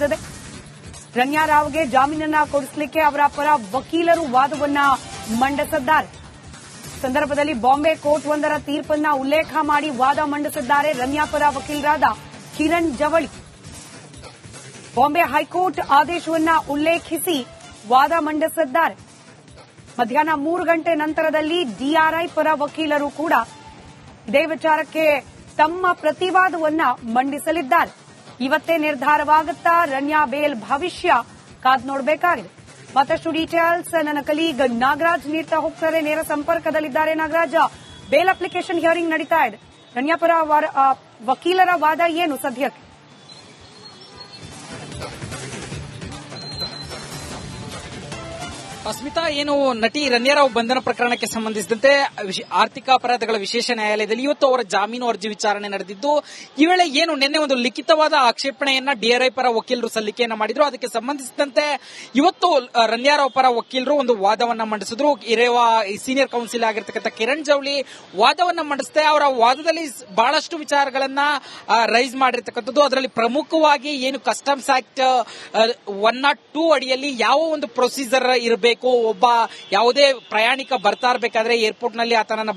ನಡೆದಿದೆ. ರಣ್ಯಾ ರಾವ್ಗೆ ಜಾಮೀನನ್ನ ಕೊಡಿಸಲಿಕ್ಕೆ ಅವರ ಪರ ವಕೀಲರು ವಾದವನ್ನ ಮಂಡಿಸಿದ್ದಾರೆ. ಸಂದರ್ಭದಲ್ಲಿ ಬಾಂಬೆ ಕೋರ್ಟ್ ಒಂದರ ತೀರ್ಪನ್ನ ಉಲ್ಲೇಖ ಮಾಡಿ ವಾದ ಮಂಡಿಸಿದ್ದಾರೆ ರಣ್ಯಾ ಪರ ವಕೀಲರಾದ ಕಿರಣ್ ಜವಳಿ. ಬಾಂಬೆ ಹೈಕೋರ್ಟ್ ಆದೇಶವನ್ನ ಉಲ್ಲೇಖಿಸಿ ವಾದ ಮಂಡಿಸಿದ್ದಾರೆ. ಮಧ್ಯಾಹ್ನ 3 ಗಂಟೆ ನಂತರದಲ್ಲಿ ಡಿಆರ್ಐ ಪರ ವಕೀಲರು ಕೂಡ ಇದೇ ವಿಚಾರಕ್ಕೆ ತಮ್ಮ ಪ್ರತಿವಾದವನ್ನ ಮಂಡಿಸಲಿದ್ದಾರೆ. ಇವತ್ತೇ ನಿರ್ಧಾರವಾಗುತ್ತಾ ರಣ್ಯಾ ಬೇಲ್ ಭವಿಷ್ಯ ಕಾದ್ ನೋಡಬೇಕಾಗಿದೆ. ಮತ್ತಷ್ಟು ಡೀಟೇಲ್ಸ್ ನನ್ನ ಕಲೀಗ್ ನಾಗರಾಜ್ ನೀಡ್ತಾ ಹೋಗ್ತಾರೆ. ನೇರ ಸಂಪರ್ಕದಲ್ಲಿದ್ದಾರೆ ನಾಗರಾಜ್. ಬೇಲ್ ಅಪ್ಲಿಕೇಶನ್ ಹಿಯರಿಂಗ್ ನಡೀತಾ ಇದೆ. ರಣ್ಯಾ ಪರ ವಕೀಲರ ವಾದ ಏನು ಸದ್ಯಕ್ಕೆ? ಸ್ಮಿತಾ, ಏನು ನಟಿ ರಣ್ಯಾ ರಾವ್ ಬಂಧನ ಪ್ರಕರಣಕ್ಕೆ ಸಂಬಂಧಿಸಿದಂತೆ ಆರ್ಥಿಕ ಅಪರಾಧಗಳ ವಿಶೇಷ ನ್ಯಾಯಾಲಯದಲ್ಲಿ ಇವತ್ತು ಅವರ ಜಾಮೀನು ಅರ್ಜಿ ವಿಚಾರಣೆ ನಡೆದಿದ್ದು, ಈ ವೇಳೆ ಏನು ನಿನ್ನೆ ಒಂದು ಲಿಖಿತವಾದ ಆಕ್ಷೇಪಣೆಯನ್ನ ಡಿಆರ್ಐ ಪರ ವಕೀಲರು ಸಲ್ಲಿಕೆಯನ್ನ ಮಾಡಿದ್ರು. ಅದಕ್ಕೆ ಸಂಬಂಧಿಸಿದಂತೆ ಇವತ್ತು ರಣ್ಯಾ ರಾವ್ ಪರ ವಕೀಲರು ಒಂದು ವಾದವನ್ನ ಮಂಡಿಸಿದ್ರು. ಸೀನಿಯರ್ ಕೌನ್ಸಿಲ್ ಆಗಿರ್ತಕ್ಕಂಥ ಕಿರಣ್ ಜವಳಿ ವಾದವನ್ನ ಮಂಡಿಸಿದೆ. ಅವರ ವಾದದಲ್ಲಿ ಬಹಳಷ್ಟು ವಿಚಾರಗಳನ್ನ ರೈಸ್ ಮಾಡಿರ್ತಕ್ಕಂಥದ್ದು. ಅದರಲ್ಲಿ ಪ್ರಮುಖವಾಗಿ ಏನು ಕಸ್ಟಮ್ಸ್ ಆಕ್ಟ್ 102 ಅಡಿಯಲ್ಲಿ ಯಾವ ಒಂದು ಪ್ರೊಸೀಜರ್ ಇರಬೇಕು, ಒಬ್ಬ ಯಾವುದೇ ಪ್ರಯಾಣಿಕ ಬರ್ತಾ ಇರಬೇಕಾದ್ರೆ ಏರ್ಪೋರ್ಟ್ ನಲ್ಲಿ ಆತನನ್ನ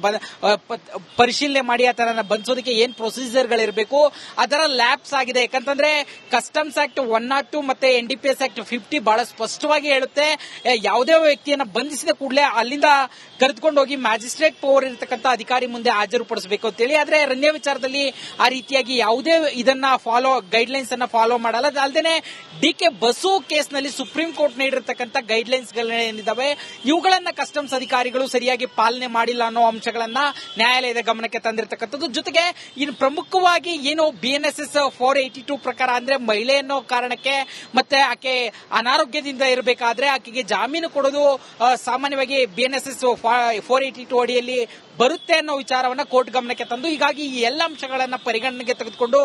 ಪರಿಶೀಲನೆ ಮಾಡಿ ಆತನನ್ನ ಬಂಧಿಸೋದಕ್ಕೆ ಏನ್ ಪ್ರೊಸೀಜರ್ಗಳಿರಬೇಕು ಅದರ ಲ್ಯಾಪ್ಸ್ ಆಗಿದೆ. ಯಾಕಂತಂದ್ರೆ ಕಸ್ಟಮ್ಸ್ ಆಕ್ಟ್ 102 ಮತ್ತೆ NDPS ಆಕ್ಟ್ 50 ಬಹಳ ಸ್ಪಷ್ಟವಾಗಿ ಹೇಳುತ್ತೆ, ಯಾವುದೇ ವ್ಯಕ್ತಿಯನ್ನ ಬಂಧಿಸಿದ ಕೂಡಲೇ ಅಲ್ಲಿಂದ ಕರೆದುಕೊಂಡು ಹೋಗಿ ಮ್ಯಾಜಿಸ್ಟ್ರೇಟ್ ಪವರ್ ಇರತಕ್ಕಂಥ ಅಧಿಕಾರಿ ಮುಂದೆ ಹಾಜರುಪಡಿಸಬೇಕು ಅಂತೇಳಿ. ಆದ್ರೆ ರಣ್ಯಾ ವಿಚಾರದಲ್ಲಿ ಆ ರೀತಿಯಾಗಿ ಯಾವುದೇ ಇದನ್ನ ಗೈಡ್ಲೈನ್ಸ್ ಅನ್ನ ಫಾಲೋ ಮಾಡಲ್ಲ. ಅಲ್ಲದೆ DK ಬಸು ಕೇಸ್ನಲ್ಲಿ ಸುಪ್ರೀಂ ಕೋರ್ಟ್ ನೀಡಿರತಕ್ಕಂಥ ಗೈಡ್ಲೈನ್ಸ್ ಏನಿದಾವೆ ಇವುಗಳನ್ನ ಕಸ್ಟಮ್ಸ್ ಅಧಿಕಾರಿಗಳು ಸರಿಯಾಗಿ ಪಾಲನೆ ಮಾಡಿಲ್ಲ ಅನ್ನೋ ಅಂಶಗಳನ್ನ ನ್ಯಾಯಾಲಯದ ಗಮನಕ್ಕೆ ತಂದಿರತಕ್ಕಂಥದ್ದು. ಜೊತೆಗೆ ಇನ್ನು ಪ್ರಮುಖವಾಗಿ ಏನು BNSS 482 ಪ್ರಕಾರ ಅಂದ್ರೆ ಮಹಿಳೆ ಅನ್ನೋ ಕಾರಣಕ್ಕೆ ಮತ್ತೆ ಆಕೆ ಅನಾರೋಗ್ಯದಿಂದ ಇರಬೇಕಾದ್ರೆ ಆಕೆಗೆ ಜಾಮೀನು ಕೊಡೋದು ಸಾಮಾನ್ಯವಾಗಿ BNSS 482 ಅಡಿಯಲ್ಲಿ ಬರುತ್ತೆ ಅನ್ನೋ ವಿಚಾರವನ್ನ ಕೋರ್ಟ್ ಗಮನಕ್ಕೆ ತಂದು ಹೀಗಾಗಿ ಈ ಎಲ್ಲ ಅಂಶಗಳನ್ನ ಪರಿಗಣನೆಗೆ ತೆಗೆದುಕೊಂಡು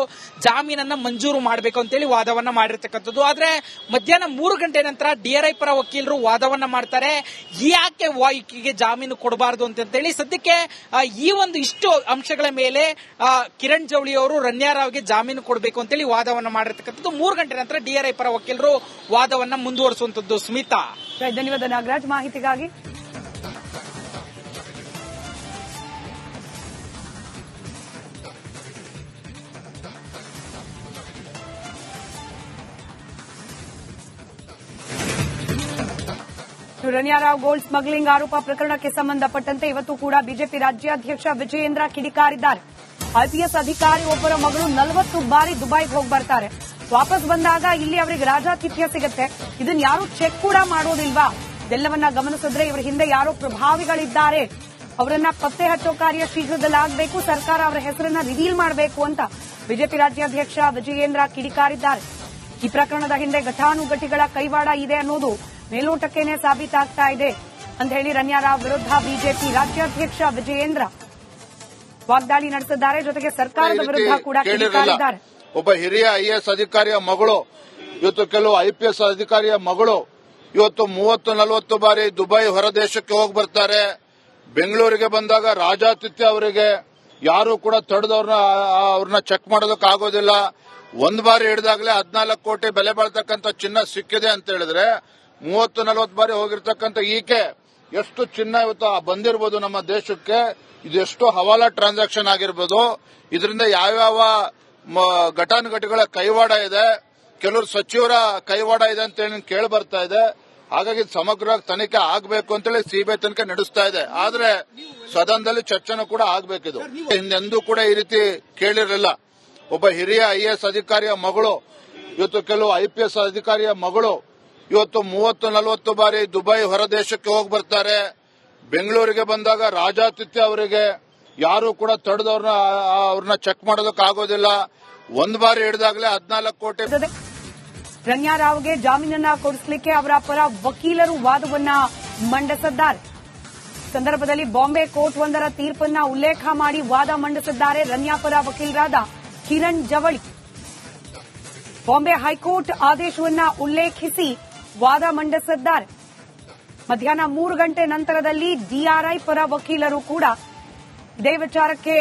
ಜಾಮೀನನ್ನ ಮಂಜೂರು ಮಾಡಬೇಕು ಅಂತೇಳಿ ವಾದವನ್ನ ಮಾಡಿರ್ತಕ್ಕಂಥದ್ದು. ಆದ್ರೆ ಮಧ್ಯಾಹ್ನ 3 ಗಂಟೆ ನಂತರ ಡಿಆರ್ಐ ಪರ ವಕೀಲರು ವಾದವನ್ನ ಮಾಡ್ತಾರೆ, ಯಾಕೆ ಈಕೆಗೆ ಜಾಮೀನು ಕೊಡಬಾರದು ಅಂತೇಳಿ. ಸದ್ಯಕ್ಕೆ ಈ ಒಂದು ಇಷ್ಟು ಅಂಶಗಳ ಮೇಲೆ ಕಿರಣ್ ಜವಳಿ ಅವರು ರಣ್ಯಾ ರಾವ್ಗೆ ಜಾಮೀನು ಕೊಡಬೇಕು ಅಂತೇಳಿ ವಾದವನ್ನ ಮಾಡಿರ್ತಕ್ಕಂಥದ್ದು. 3 ಗಂಟೆ ನಂತರ ಡಿಆರ್ಐ ಪರ ವಕೀಲರು ವಾದವನ್ನ ಮುಂದುವರಿಸುವಂತದ್ದು. ಸ್ಮಿತಾ, ಧನ್ಯವಾದ ನಾಗರಾಜ್ ಮಾಹಿತಿಗಾಗಿ. ರಣ್ಯಾ ರಾವ್ ಗೋಲ್ಡ್ ಸ್ಮಗ್ಲಿಂಗ್ ಆರೋಪ ಪ್ರಕರಣಕ್ಕೆ ಸಂಬಂಧಪಟ್ಟಂತೆ ಇವತ್ತು ಕೂಡ ಬಿಜೆಪಿ ರಾಜ್ಯಾಧ್ಯಕ್ಷ ವಿಜಯೇಂದ್ರ ಕಿಡಿಕಾರಿದ್ದಾರೆ. ಐಪಿಎಸ್ ಅಧಿಕಾರಿ ಒಬ್ಬರ ಮಗಳು 40 ಬಾರಿ ದುಬೈಗೆ ಹೋಗಿ ಬರ್ತಾರೆ. ವಾಪಸ್ ಬಂದಾಗ ಇಲ್ಲಿ ಅವರಿಗೆ ರಾಜಾತಿಥ್ಯ ಸಿಗುತ್ತೆ. ಇದನ್ನ ಯಾರು ಚೆಕ್ ಕೂಡ ಮಾಡೋದಿಲ್ವಾ? ಇದೆಲ್ಲವನ್ನ ಗಮನಿಸಿದ್ರೆ ಇವರ ಹಿಂದೆ ಯಾರೋ ಪ್ರಭಾವಿಗಳಿದ್ದಾರೆ, ಅವರನ್ನ ಪತ್ತೆ ಹಚ್ಚೋ ಕಾರ್ಯ ಶೀಘ್ರದಲ್ಲಿ ಆಗಬೇಕು, ಸರ್ಕಾರ ಅವರ ಹೆಸರನ್ನ ರಿವೀಲ್ ಮಾಡಬೇಕು ಅಂತ ಬಿಜೆಪಿ ರಾಜ್ಯಾಧ್ಯಕ್ಷ ವಿಜಯೇಂದ್ರ ಕಿಡಿಕಾರಿದ್ದಾರೆ. ಈ ಪ್ರಕರಣದ ಹಿಂದೆ ಘಟಾನುಘಟಿಗಳ ಕೈವಾಡ ಇದೆ ಅನ್ನೋದು ಮೇಲ್ನೋಟಕ್ಕೇನೆ ಸಾಬೀತಾಗ್ತಾ ಇದೆ ಅಂತ ಹೇಳಿ ರಣ್ಯಾ ರಾವ್ ವಿರುದ್ಧ ಬಿಜೆಪಿ ರಾಜ್ಯಾಧ್ಯಕ್ಷ ವಿಜಯೇಂದ್ರ ವಾಗ್ದಾಳಿ ನಡೆಸಿದ್ದಾರೆ. ಜೊತೆಗೆ ಸರ್ಕಾರದ ವಿರುದ್ಧ ಕೂಡ ಕಿಡಿಕಾರಿದ್ದಾರೆ. ಒಬ್ಬ ಹಿರಿಯ IAS ಅಧಿಕಾರಿಯ ಮಗಳು, ಇವತ್ತು ಕೆಲವು IPS ಅಧಿಕಾರಿಯ ಮಗಳು ಇವತ್ತು 30-40 ಬಾರಿ ದುಬೈ ಹೊರದೇಶಕ್ಕೆ ಹೋಗಿ ಬರ್ತಾರೆ. ಬೆಂಗಳೂರಿಗೆ ಬಂದಾಗ ರಾಜಾತಿಥ್ಯ ಅವರಿಗೆ ಯಾರು ಕೂಡ ಅವ್ರನ್ನ ಚೆಕ್ ಮಾಡೋದಕ್ಕೆ ಆಗೋದಿಲ್ಲ. ಒಂದ್ ಬಾರಿ ಹಿಡಿದಾಗಲೇ 14 ಕೋಟಿ ಬೆಲೆ ಬಾಳ್ತಕ್ಕಂಥ ಚಿನ್ನ ಸಿಕ್ಕಿದೆ ಅಂತ ಹೇಳಿದ್ರೆ 30-40 ಬಾರಿ ಹೋಗಿರ್ತಕ್ಕಂಥ ಈಕೆ ಎಷ್ಟು ಚಿನ್ನ ಇವತ್ತು ಬಂದಿರಬಹುದು ನಮ್ಮ ದೇಶಕ್ಕೆ, ಇದೆಷ್ಟು ಹವಾಲಾ ಟ್ರಾನ್ಸಾಕ್ಷನ್ ಆಗಿರ್ಬೋದು, ಇದರಿಂದ ಯಾವ್ಯಾವ ಘಟಾನುಘಟಿಗಳ ಕೈವಾಡ ಇದೆ, ಕೆಲವರು ಸಚಿವರ ಕೈವಾಡ ಇದೆ ಅಂತ ಹೇಳಿ ಕೇಳಿ ಬರ್ತಾ ಇದೆ. ಹಾಗಾಗಿ ಸಮಗ್ರ ತನಿಖೆ ಆಗಬೇಕು ಅಂತೇಳಿ ಸಿಬಿಐ ತನಿಖೆ ನಡೆಸ್ತಾ ಇದೆ. ಆದ್ರೆ ಸದನದಲ್ಲಿ ಚರ್ಚೆನೂ ಕೂಡ ಆಗಬೇಕಿದು. ಹಿಂದೆಂದೂ ಕೂಡ ಈ ರೀತಿ ಕೇಳಿರಲಿಲ್ಲ. ಒಬ್ಬ ಹಿರಿಯ IAS ಅಧಿಕಾರಿಯ ಮಗಳು, ಇವತ್ತು ಕೆಲವು IPS ಅಧಿಕಾರಿಯ ಮಗಳು ಇವತ್ತು 30-40 ಬಾರಿ ದುಬೈ ಹೊರದೇಶಕ್ಕೆ ಹೋಗಿ ಬರ್ತಾರೆ. ಬೆಂಗಳೂರಿಗೆ ಬಂದಾಗ ರಾಜಾತಿಥ್ಯ ಅವರಿಗೆ ಯಾರು ಕೂಡ ಅವ್ರನ್ನ ಚೆಕ್ ಮಾಡೋದಕ್ಕೆ ಆಗೋದಿಲ್ಲ. ಒಂದ್ ಬಾರಿ ಹಿಡಿದಾಗಲೇ 14 ಕೋಟಿ. ರಣ್ಯಾ ರಾವ್ಗೆ ಜಾಮೀನನ್ನ ಕೊಡಿಸಲಿಕ್ಕೆ ಅವರ ಪರ ವಕೀಲರು ವಾದವನ್ನ ಮಂಡಿಸಿದ್ದಾರೆ. ಸಂದರ್ಭದಲ್ಲಿ ಬಾಂಬೆ ಕೋರ್ಟ್ ಒಂದರ ತೀರ್ಪನ್ನ ಉಲ್ಲೇಖ ಮಾಡಿ ವಾದ ಮಂಡಿಸಿದ್ದಾರೆ ರಣ್ಯಾ ಪರ ವಕೀಲರಾದ ಕಿರಣ್ ಜವಳಿ. ಬಾಂಬೆ ಹೈಕೋರ್ಟ್ ಆದೇಶವನ್ನ ಉಲ್ಲೇಖಿಸಿ ವಾದ ಮಂಡಿಸಿದ್ದಾರೆ. ಮಧ್ಯಾಹ್ನ 3 ಗಂಟೆ ನಂತರದಲ್ಲಿ ಡಿಆರ್ಐ ಪರ ವಕೀಲರು ಕೂಡ ಇದೇ ವಿಚಾರಕ್ಕೆ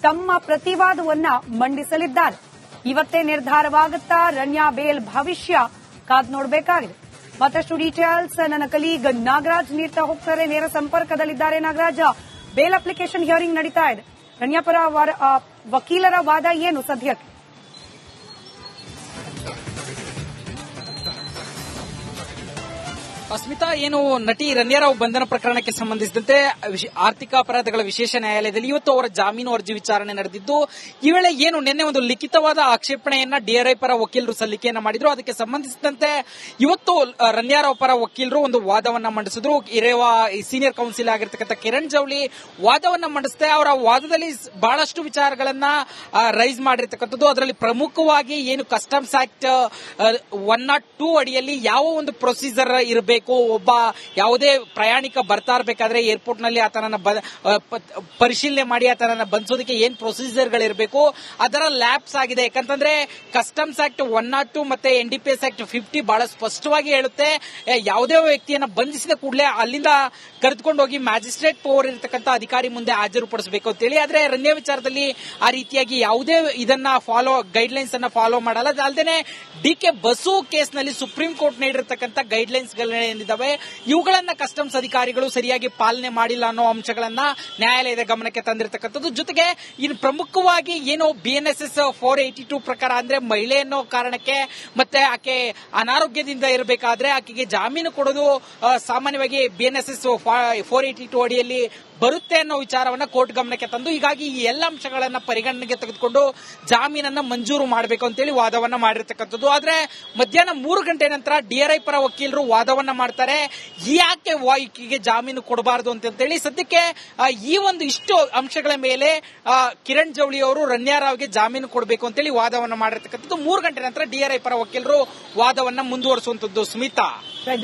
ತಮ್ಮ ಪ್ರತಿವಾದವನ್ನ ಮಂಡಿಸಲಿದ್ದಾರೆ. ಇವತ್ತೇ ನಿರ್ಧಾರವಾಗುತ್ತಾ ರಣ್ಯಾ ಬೇಲ್ ಭವಿಷ್ಯ ಕಾದ್ ನೋಡಬೇಕಾಗಿದೆ. ಮತ್ತಷ್ಟು ಡೀಟೇಲ್ಸ್ ನನ್ನ ಕಲೀಗ್ ನಾಗರಾಜ್ ನೀಡ್ತಾ ಹೋಗ್ತಾರೆ. ನೇರ ಸಂಪರ್ಕದಲ್ಲಿದ್ದಾರೆ ನಾಗರಾಜ. ಬೇಲ್ ಅಪ್ಲಿಕೇಶನ್ ಹಿಯರಿಂಗ್ ನಡೀತಾ ಇದೆ. ರಣ್ಯಾ ಪರ ವಕೀಲರ ವಾದ ಏನು ಸದ್ಯಕ್ಕೆ? ಸ್ಮಿತಾ, ಏನು ನಟಿ ರಣ್ಯಾರಾವ್ ಬಂಧನ ಪ್ರಕರಣಕ್ಕೆ ಸಂಬಂಧಿಸಿದಂತೆ ಆರ್ಥಿಕ ಅಪರಾಧಗಳ ವಿಶೇಷ ನ್ಯಾಯಾಲಯದಲ್ಲಿ ಇವತ್ತು ಅವರ ಜಾಮೀನು ಅರ್ಜಿ ವಿಚಾರಣೆ ನಡೆದಿದ್ದು, ಈ ವೇಳೆ ಏನು ನಿನ್ನೆ ಒಂದು ಲಿಖಿತವಾದ ಆಕ್ಷೇಪಣೆಯನ್ನ ಡಿಆರ್ಐ ಪರ ವಕೀಲರು ಸಲ್ಲಿಕೆಯನ್ನ ಮಾಡಿದ್ರು. ಅದಕ್ಕೆ ಸಂಬಂಧಿಸಿದಂತೆ ಇವತ್ತು ರಣ್ಯಾರಾವ್ ಪರ ವಕೀಲರು ಒಂದು ವಾದವನ್ನ ಮಂಡಿಸಿದ್ರು. ಸೀನಿಯರ್ ಕೌನ್ಸಿಲ್ ಆಗಿರ್ತಕ್ಕಂಥ ಕಿರಣ್ ಜವಳಿ ವಾದವನ್ನ ಮಂಡಿಸಿದೆ. ಅವರ ವಾದದಲ್ಲಿ ಬಹಳಷ್ಟು ವಿಚಾರಗಳನ್ನ ರೈಸ್ ಮಾಡಿರ್ತಕ್ಕಂಥದ್ದು. ಅದರಲ್ಲಿ ಪ್ರಮುಖವಾಗಿ ಏನು ಕಸ್ಟಮ್ಸ್ ಆಕ್ಟ್ 102 ಅಡಿಯಲ್ಲಿ ಯಾವ ಒಂದು ಪ್ರೊಸೀಜರ್ ಇರಬೇಕು, ಒಬ್ಬ ಯಾವುದೇ ಪ್ರಯಾಣಿಕ ಬರ್ತಾ ಇರಬೇಕಾದ್ರೆ ಏರ್ಪೋರ್ಟ್ ನಲ್ಲಿ ಆತನನ್ನ ಪರಿಶೀಲನೆ ಮಾಡಿ ಆತನನ್ನ ಬಂಧಿಸೋದಕ್ಕೆ ಏನ್ ಪ್ರೊಸೀಜರ್ಗಳಿರಬೇಕು ಅದರ ಲ್ಯಾಪ್ಸ್ ಆಗಿದೆ. ಯಾಕಂತಂದ್ರೆ ಕಸ್ಟಮ್ಸ್ ಆಕ್ಟ್ 102 ಮತ್ತೆ NDPS ಆಕ್ಟ್ 50 ಬಹಳ ಸ್ಪಷ್ಟವಾಗಿ ಹೇಳುತ್ತೆ, ಯಾವುದೇ ವ್ಯಕ್ತಿಯನ್ನ ಬಂಧಿಸಿದ ಕೂಡಲೇ ಅಲ್ಲಿಂದ ಕರೆದುಕೊಂಡು ಹೋಗಿ ಮ್ಯಾಜಿಸ್ಟ್ರೇಟ್ ಪವರ್ ಇರತಕ್ಕಂಥ ಅಧಿಕಾರಿ ಮುಂದೆ ಹಾಜರುಪಡಿಸಬೇಕು ಅಂತೇಳಿ. ಆದ್ರೆ ರಣ್ಯಾ ವಿಚಾರದಲ್ಲಿ ಆ ರೀತಿಯಾಗಿ ಯಾವುದೇ ಇದನ್ನ ಗೈಡ್ಲೈನ್ಸ್ ಅನ್ನ ಫಾಲೋ ಮಾಡಲ್ಲ. ಅಲ್ಲದೆ DK ಬಸು ಕೇಸ್ನಲ್ಲಿ ಸುಪ್ರೀಂ ಕೋರ್ಟ್ ನೀಡಿರತಕ್ಕಂಥ ಗೈಡ್ಲೈನ್ಸ್ ಏನಿದ್ದಾವೆ ಇವುಗಳನ್ನ ಕಸ್ಟಮ್ಸ್ ಅಧಿಕಾರಿಗಳು ಸರಿಯಾಗಿ ಪಾಲನೆ ಮಾಡಿಲ್ಲ ಅನ್ನೋ ಅಂಶಗಳನ್ನ ನ್ಯಾಯಾಲಯದ ಗಮನಕ್ಕೆ ತಂದಿರತಕ್ಕಂಥದ್ದು. ಜೊತೆಗೆ ಇನ್ನು ಪ್ರಮುಖವಾಗಿ ಏನು BNSS 482 ಪ್ರಕಾರ ಅಂದ್ರೆ ಮಹಿಳೆ ಅನ್ನೋ ಕಾರಣಕ್ಕೆ ಮತ್ತೆ ಆಕೆ ಅನಾರೋಗ್ಯದಿಂದ ಇರಬೇಕಾದ್ರೆ ಆಕೆಗೆ ಜಾಮೀನು ಕೊಡೋದು ಸಾಮಾನ್ಯವಾಗಿ BNSS 482 ಅಡಿಯಲ್ಲಿ ಬರುತ್ತೆ ಅನ್ನೋ ವಿಚಾರವನ್ನ ಕೋರ್ಟ್ ಗಮನಕ್ಕೆ ತಂದು ಹೀಗಾಗಿ ಈ ಎಲ್ಲ ಅಂಶಗಳನ್ನ ಪರಿಗಣನೆಗೆ ತೆಗೆದುಕೊಂಡು ಜಾಮೀನನ್ನ ಮಂಜೂರು ಮಾಡಬೇಕು ಅಂತೇಳಿ ವಾದವನ್ನ ಮಾಡಿರ್ತಕ್ಕಂಥದ್ದು. ಆದ್ರೆ ಮಧ್ಯಾಹ್ನ 3 ಗಂಟೆ ನಂತರ DRI ಪರ ವಕೀಲರು ವಾದವನ್ನ ಮಾಡ್ತಾರೆ, ಯಾಕೆ ಈಕೆಗೆ ಜಾಮೀನು ಕೊಡಬಾರದು ಅಂತೇಳಿ. ಸದ್ಯಕ್ಕೆ ಈ ಒಂದು ಇಷ್ಟು ಅಂಶಗಳ ಮೇಲೆ ಕಿರಣ್ ಜವಳಿ ಅವರು ರಣ್ಯಾರಾವ್ಗೆ ಜಾಮೀನು ಕೊಡಬೇಕು ಅಂತೇಳಿ ವಾದವನ್ನ ಮಾಡಿರ್ತಕ್ಕಂಥದ್ದು. 3 ಗಂಟೆ ನಂತರ DRI ಪರ ವಕೀಲರು ವಾದವನ್ನ ಮುಂದುವರಿಸುವಂತದ್ದು. ಸ್ಮಿತಾ,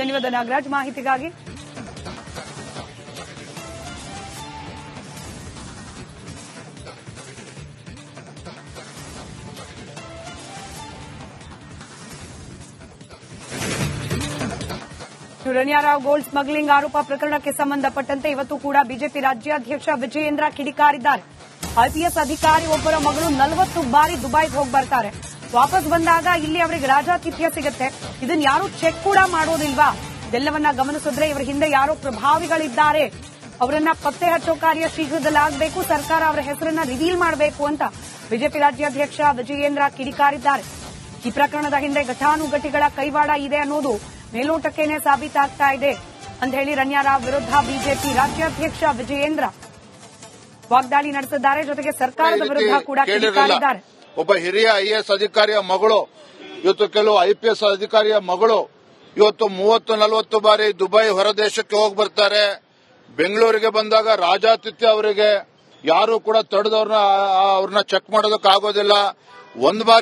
ಧನ್ಯವಾದ ನಾಗರಾಜ್ ಮಾಹಿತಿಗಾಗಿ. ರಣ್ಯಾರಾವ್ ಗೋಲ್ಡ್ ಸ್ಮಗ್ಲಿಂಗ್ ಆರೋಪ ಪ್ರಕರಣಕ್ಕೆ ಸಂಬಂಧಪಟ್ಟಂತೆ ಇವತ್ತು ಕೂಡ ಬಿಜೆಪಿ ರಾಜ್ಯಾಧ್ಯಕ್ಷ ವಿಜಯೇಂದ್ರ ಕಿಡಿಕಾರಿದ್ದಾರೆ. IPS ಅಧಿಕಾರಿ ಒಬ್ಬರ ಮಗಳು 40 ಬಾರಿ ದುಬೈಗೆ ಹೋಗಿ ಬರ್ತಾರೆ. ವಾಪಸ್ ಬಂದಾಗ ಇಲ್ಲಿ ಅವರಿಗೆ ರಾಜಾತಿಥ್ಯ ಸಿಗುತ್ತೆ. ಇದನ್ನ ಯಾರು ಚೆಕ್ ಕೂಡ ಮಾಡೋದಿಲ್ವಾ? ಇದೆಲ್ಲವನ್ನ ಗಮನಿಸಿದ್ರೆ ಇವರ ಹಿಂದೆ ಯಾರೋ ಪ್ರಭಾವಿಗಳಿದ್ದಾರೆ, ಅವರನ್ನ ಪತ್ತೆ ಹಚ್ಚೋ ಕಾರ್ಯ ಶೀಘ್ರದಲ್ಲಿ ಆಗಬೇಕು, ಸರ್ಕಾರ ಅವರ ಹೆಸರನ್ನ ರಿವೀಲ್ ಮಾಡಬೇಕು ಅಂತ ಬಿಜೆಪಿ ರಾಜ್ಯಾಧ್ಯಕ್ಷ ವಿಜಯೇಂದ್ರ ಕಿಡಿಕಾರಿದ್ದಾರೆ. ಈ ಪ್ರಕರಣದ ಹಿಂದೆ ಘಟಾನುಘಟಿಗಳ ಕೈವಾಡ ಇದೆ ಅನ್ನೋದು ಮೇಲ್ನೋಟಕ್ಕೇನೆ ಸಾಬೀತಾಗ್ತಾ ಇದೆ ಅಂತ ಹೇಳಿ ರಣ್ಯಾರಾವ್ ವಿರುದ್ಧ ಬಿಜೆಪಿ ರಾಜ್ಯಾಧ್ಯಕ್ಷ ವಿಜಯೇಂದ್ರ ವಾಗ್ದಾಳಿ ನಡೆಸಿದ್ದಾರೆ. ಜೊತೆಗೆ ಸರ್ಕಾರದ ವಿರುದ್ಧ ಕೂಡ ಕಿಡಿಕಾರಿದ್ದಾರೆ. ಒಬ್ಬ ಹಿರಿಯ IAS ಅಧಿಕಾರಿಯ ಮಗಳು ಇವತ್ತು ಕೆಲವು IPS ಅಧಿಕಾರಿಯ ಮಗಳು ಇವತ್ತು 30-40 ಬಾರಿ ದುಬೈ ಹೊರದೇಶಕ್ಕೆ ಹೋಗಿ ಬರ್ತಾರೆ. ಬೆಂಗಳೂರಿಗೆ ಬಂದಾಗ ರಾಜಾತಿಥ್ಯ ಅವರಿಗೆ ಯಾರು ಕೂಡ ತಡೆದವ್ರನ್ನ ಚೆಕ್ ಮಾಡೋದಕ್ಕಾಗೋದಿಲ್ಲ. ಒಂದು ಬಾರಿ